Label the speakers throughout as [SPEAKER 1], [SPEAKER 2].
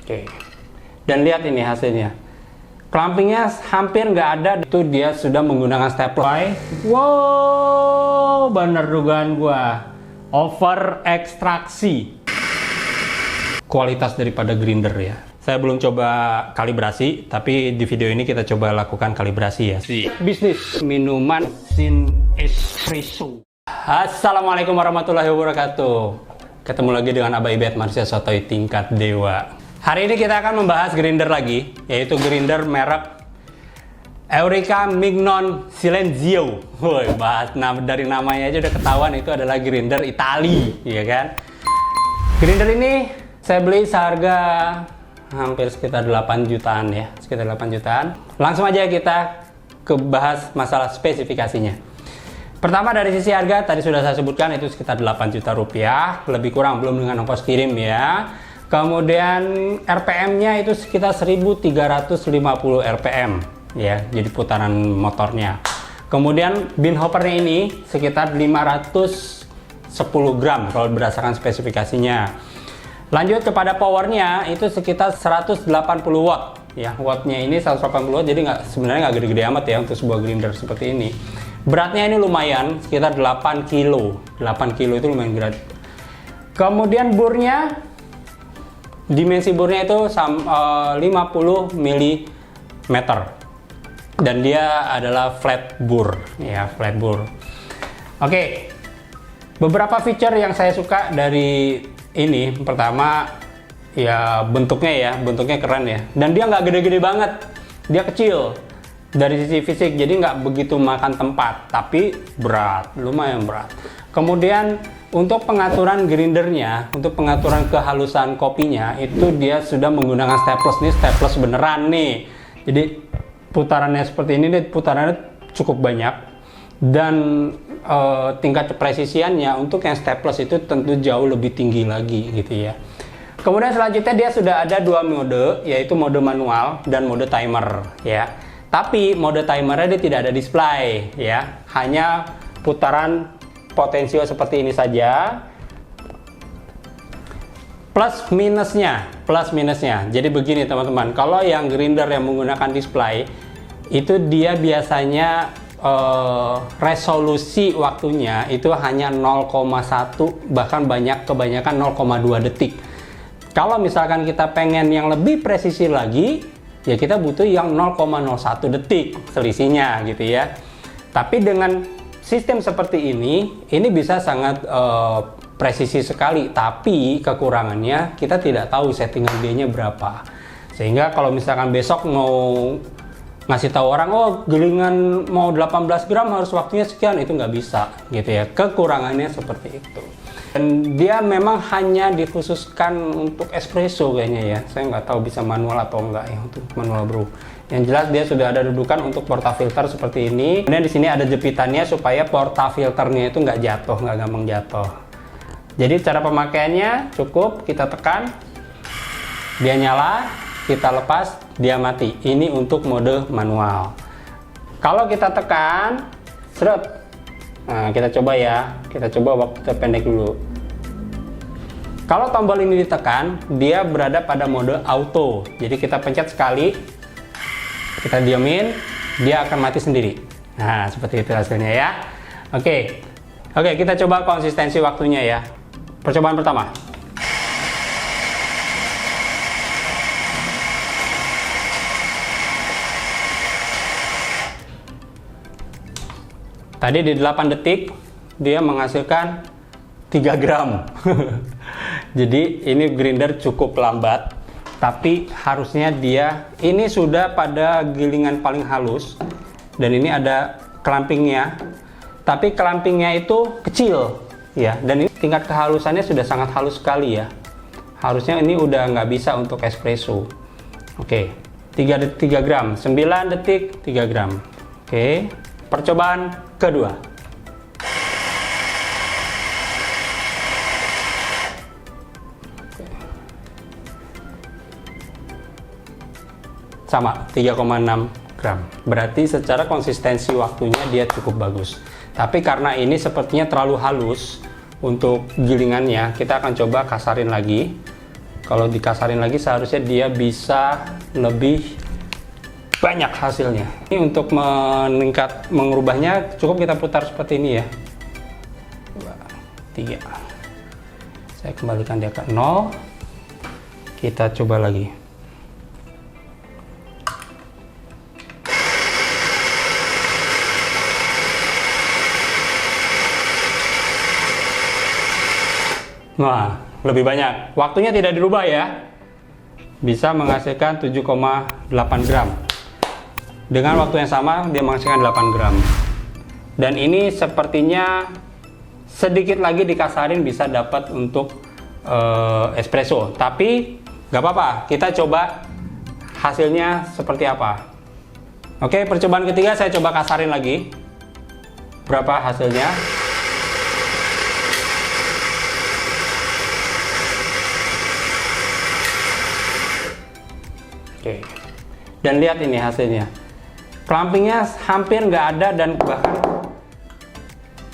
[SPEAKER 1] Oke. Dan lihat ini hasilnya. Clampingnya hampir nggak ada, itu dia sudah menggunakan stapler. Wow, bener dugaan gua. Over ekstraksi. Kualitas daripada grinder ya. Saya belum coba kalibrasi, tapi di video ini kita coba lakukan kalibrasi ya. Bisnis minuman Sin Espresso. Assalamualaikum warahmatullahi wabarakatuh. Ketemu lagi dengan Abah Ibet, manusia sotoy tingkat dewa. Hari ini kita akan membahas grinder lagi, yaitu grinder merek Eureka Mignon Silenzio. Woi, bahas dari namanya aja udah ketahuan itu adalah grinder Itali, ya kan? Grinder ini saya beli seharga hampir sekitar 8 jutaan ya, sekitar 8 jutaan. Langsung aja kita bahas masalah spesifikasinya. Pertama dari sisi harga, tadi sudah saya sebutkan itu sekitar 8 juta rupiah, lebih kurang, belum dengan ongkos kirim ya. Kemudian RPM-nya itu sekitar 1350 RPM ya, jadi putaran motornya. Kemudian bin hoppernya ini sekitar 510 gram kalau berdasarkan spesifikasinya. Lanjut kepada powernya itu sekitar 180 watt ya. Wattnya ini 180 watt, jadi sebenarnya nggak gede-gede amat ya untuk sebuah grinder seperti ini. Beratnya ini lumayan, sekitar 8 kilo. 8 kilo itu lumayan berat. Kemudian burnya, dimensi burnya itu 50 mm. Dan dia adalah flat bore ya, flat bore. Oke. Beberapa feature yang saya suka dari ini, pertama ya bentuknya keren ya. Dan dia nggak gede-gede banget, dia kecil dari sisi fisik, jadi nggak begitu makan tempat, tapi berat, lumayan berat. Kemudian untuk pengaturan grindernya, untuk pengaturan kehalusan kopinya, itu dia sudah menggunakan staples. Nih staples beneran nih, jadi putarannya seperti ini, putarannya cukup banyak. Dan tingkat kepresisiannya untuk yang staples itu tentu jauh lebih tinggi lagi gitu ya. Kemudian selanjutnya dia sudah ada dua mode, yaitu mode manual dan mode timer ya. Tapi mode timernya dia tidak ada display ya, hanya putaran potensio seperti ini saja. Plus minusnya. Jadi begini teman-teman, kalau yang grinder yang menggunakan display itu dia biasanya resolusi waktunya itu hanya 0,1, bahkan kebanyakan 0,2 detik. Kalau misalkan kita pengen yang lebih presisi lagi, ya kita butuh yang 0,01 detik selisihnya gitu ya. Tapi dengan sistem seperti ini bisa sangat presisi sekali, tapi kekurangannya kita tidak tahu settingan D-nya berapa. Sehingga kalau misalkan besok mau ngasih tahu orang, oh gilingan mau 18 gram harus waktunya sekian, itu nggak bisa gitu ya. Kekurangannya seperti itu. Dan dia memang hanya dikhususkan untuk espresso kayaknya ya. Saya nggak tahu bisa manual atau enggak ya untuk manual brew. Yang jelas dia sudah ada dudukan untuk portafilter seperti ini. Kemudian di sini ada jepitannya supaya portafilternya itu nggak jatuh, nggak gampang jatuh. Jadi cara pemakaiannya cukup kita tekan, dia nyala, kita lepas, dia mati. Ini untuk mode manual. Kalau kita tekan, seret. Nah, kita coba ya. Kita coba waktu pendek dulu. Kalau tombol ini ditekan, dia berada pada mode auto. Jadi kita pencet sekali, kita diamin, dia akan mati sendiri. Nah, seperti itu hasilnya ya. Oke, kita coba konsistensi waktunya ya. Percobaan pertama. Tadi di 8 detik dia menghasilkan 3 gram. Jadi ini grinder cukup lambat, tapi harusnya dia ini sudah pada gilingan paling halus, dan ini ada clampingnya, tapi clampingnya itu kecil ya, dan ini tingkat kehalusannya sudah sangat halus sekali ya. Harusnya ini udah nggak bisa untuk espresso. Oke, 3 gram, 9 detik 3 gram. Oke, percobaan kedua. Sama, 3,6 gram. Berarti secara konsistensi waktunya dia cukup bagus. Tapi karena ini sepertinya terlalu halus untuk gilingannya, kita akan coba kasarin lagi. Kalau dikasarin lagi seharusnya dia bisa lebih banyak hasilnya. Ini untuk mengubahnya cukup kita putar seperti ini ya. 2, 3. Saya kembalikan dia ke 0. Kita coba lagi. Nah, lebih banyak. Waktunya tidak dirubah ya. Bisa menghasilkan 7,8 gram. Dengan waktu yang sama dia menghasilkan 8 gram. Dan ini sepertinya sedikit lagi dikasarin bisa dapat untuk espresso. Tapi nggak apa-apa, kita coba hasilnya seperti apa. Oke, percobaan ketiga saya coba kasarin lagi. Berapa hasilnya? Oke, dan lihat ini hasilnya. Clampingnya hampir nggak ada dan bahkan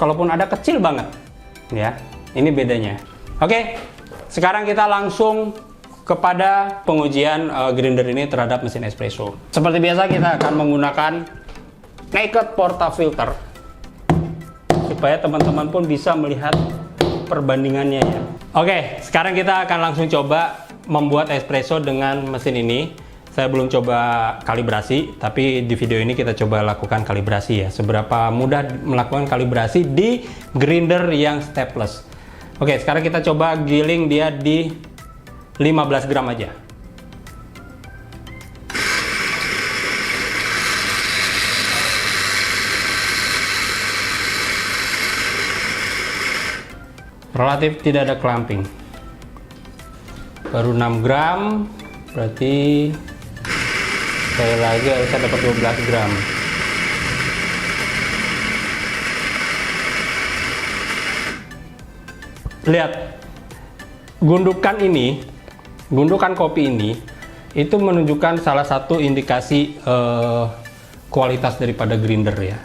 [SPEAKER 1] kalaupun ada kecil banget. Ya, ini bedanya. Oke, sekarang kita langsung kepada pengujian grinder ini terhadap mesin espresso. Seperti biasa kita akan menggunakan naked portafilter supaya teman-teman pun bisa melihat perbandingannya ya. Oke, sekarang kita akan langsung coba membuat espresso dengan mesin ini. Saya belum coba kalibrasi, tapi di video ini kita coba lakukan kalibrasi ya. Seberapa mudah melakukan kalibrasi di grinder yang stepless. Oke, sekarang kita coba giling dia di 15 gram aja. Relatif tidak ada clamping. Baru 6 gram, berarti sekali lagi harusnya dapat 12 gram. Lihat, gundukan kopi ini itu menunjukkan salah satu indikasi kualitas daripada grinder ya.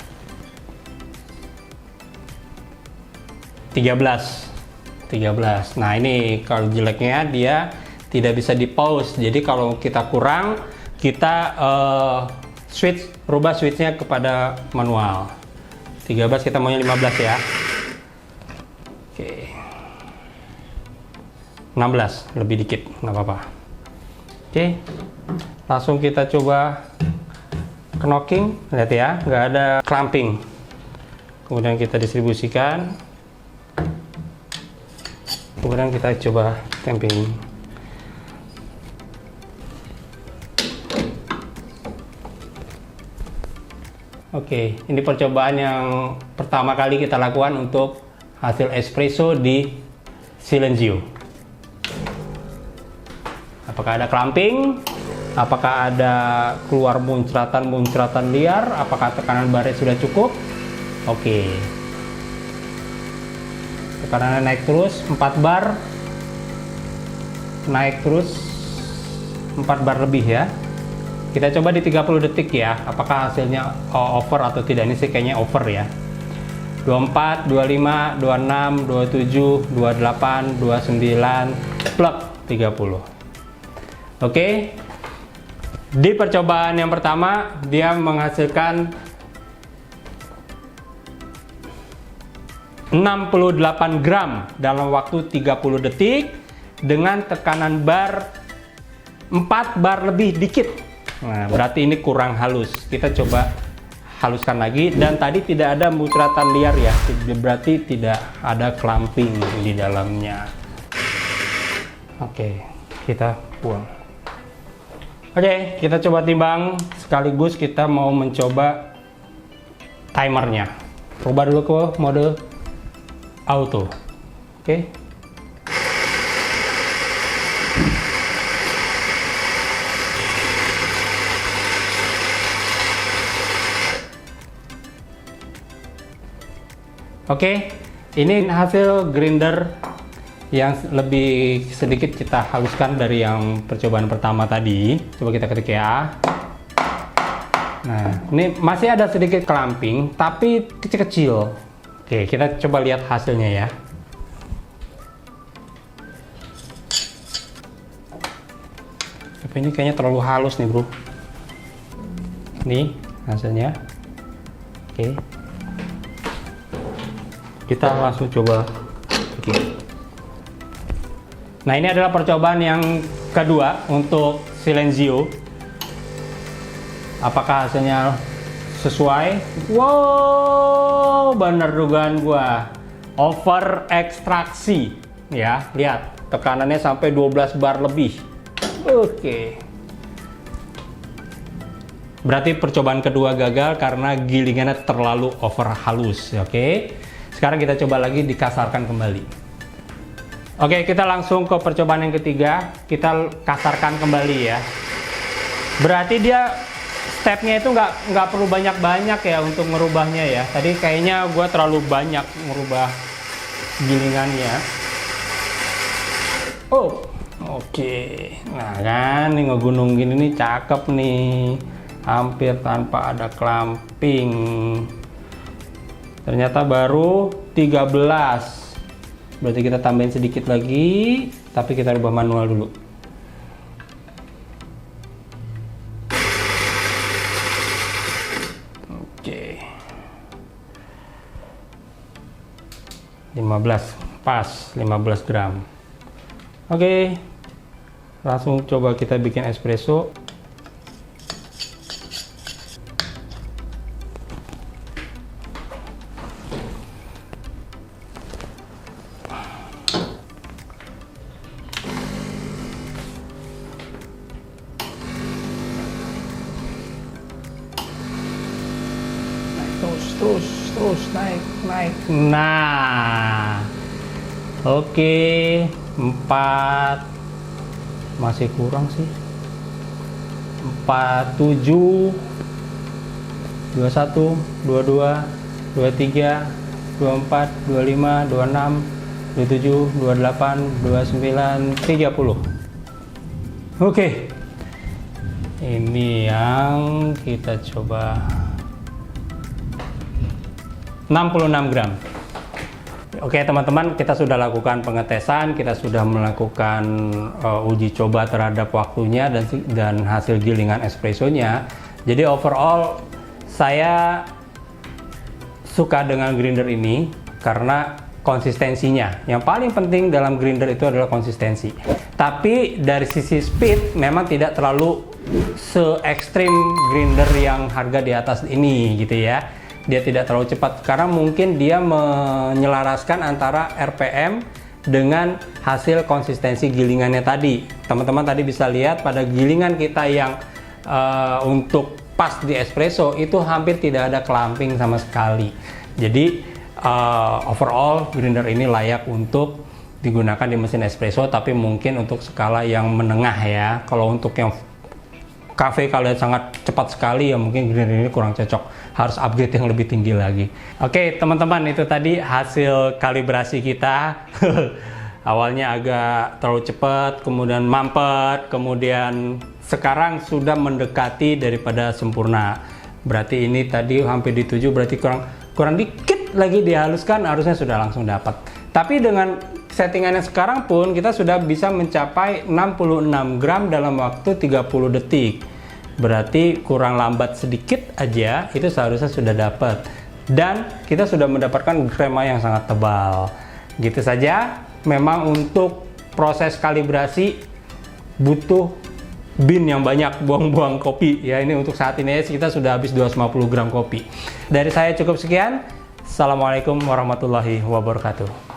[SPEAKER 1] 13. Nah ini kalau jeleknya dia tidak bisa di pause. Jadi kalau kita kurang, kita rubah switchnya kepada manual. 13, kita maunya 15 ya. Oke. 16, lebih dikit, nggak apa-apa. Oke, langsung kita coba knocking. Lihat ya, nggak ada clamping. Kemudian kita distribusikan. Kemudian kita coba tamping. Oke, ini percobaan yang pertama kali kita lakukan untuk hasil espresso di Silenzio. Apakah ada clamping? Apakah ada keluar muncratan liar? Apakah tekanan barnya sudah cukup? Oke. Tekanannya naik terus, 4 bar. Naik terus 4 bar lebih ya. Kita coba di 30 detik ya, apakah hasilnya over atau tidak. Ini sih kayaknya over ya. 24, 25, 26, 27, 28, 29, plug 30. Oke. Di percobaan yang pertama, dia menghasilkan 68 gram dalam waktu 30 detik dengan tekanan bar 4 bar lebih dikit. Nah, berarti ini kurang halus. Kita coba haluskan lagi, dan tadi tidak ada muncratan liar ya, berarti tidak ada clamping di dalamnya. Oke, kita buang. Oke, kita coba timbang sekaligus kita mau mencoba timernya. Rubah dulu ke mode auto. Oke. Oke, ini hasil grinder yang lebih sedikit kita haluskan dari yang percobaan pertama tadi. Coba kita ketik ya. Nah, ini masih ada sedikit clamping, tapi kecil-kecil. Oke, kita coba lihat hasilnya ya. Tapi ini kayaknya terlalu halus nih bro. Nih hasilnya. Oke. Kita langsung coba. Oke. Nah ini adalah percobaan yang kedua untuk Silenzio. Apakah hasilnya sesuai? Wow, bener dugaan gua. Over ekstraksi. Ya, lihat tekanannya sampai 12 bar lebih. Oke. Berarti percobaan kedua gagal karena gilingannya terlalu over halus. Oke. Sekarang kita coba lagi dikasarkan kembali. Oke, kita langsung ke percobaan yang ketiga. Kita kasarkan kembali ya. Berarti dia stepnya itu nggak perlu banyak-banyak ya untuk merubahnya ya. Tadi kayaknya gue terlalu banyak merubah gilingannya. Oh, oke. Nah kan, nih ngegunung gini nih cakep nih. Hampir tanpa ada clamping. Ternyata baru 13. Berarti kita tambahin sedikit lagi, tapi kita rubah manual dulu. Oke. 15, pas 15 gram. Oke. Langsung coba kita bikin espresso. Terus naik. Nah, oke, 4 masih kurang sih. 47, 21, 22, 23, 24, 25, 26, 27, 28, 29, 30. Oke. Ini yang kita coba 66 gram. Oke teman-teman, kita sudah lakukan pengetesan, kita sudah melakukan uji coba terhadap waktunya dan hasil gilingan espressonya. Jadi overall saya suka dengan grinder ini karena konsistensinya. Yang paling penting dalam grinder itu adalah konsistensi. Tapi dari sisi speed memang tidak terlalu se-ekstrim grinder yang harga di atas ini gitu ya. Dia tidak terlalu cepat karena mungkin dia menyelaraskan antara RPM dengan hasil konsistensi gilingannya tadi. Teman-teman tadi bisa lihat pada gilingan kita yang untuk pas di espresso itu hampir tidak ada clamping sama sekali. Jadi overall grinder ini layak untuk digunakan di mesin espresso, tapi mungkin untuk skala yang menengah ya. Kalau untuk yang cafe kalian sangat cepat sekali ya mungkin grinder ini kurang cocok, harus upgrade yang lebih tinggi lagi. Oke teman-teman, itu tadi hasil kalibrasi kita. Awalnya agak terlalu cepat, kemudian mampet, kemudian sekarang sudah mendekati daripada sempurna. Berarti ini tadi hampir di 7, berarti kurang dikit lagi dihaluskan, harusnya sudah langsung dapat. Tapi dengan settingannya sekarang pun kita sudah bisa mencapai 66 gram dalam waktu 30 detik. Berarti kurang lambat sedikit aja itu seharusnya sudah dapat. Dan kita sudah mendapatkan krema yang sangat tebal. Gitu saja. Memang untuk proses kalibrasi butuh bin yang banyak, buang-buang kopi ya. Ini untuk saat ini kita sudah habis 250 gram kopi. Dari saya cukup sekian. Assalamualaikum warahmatullahi wabarakatuh.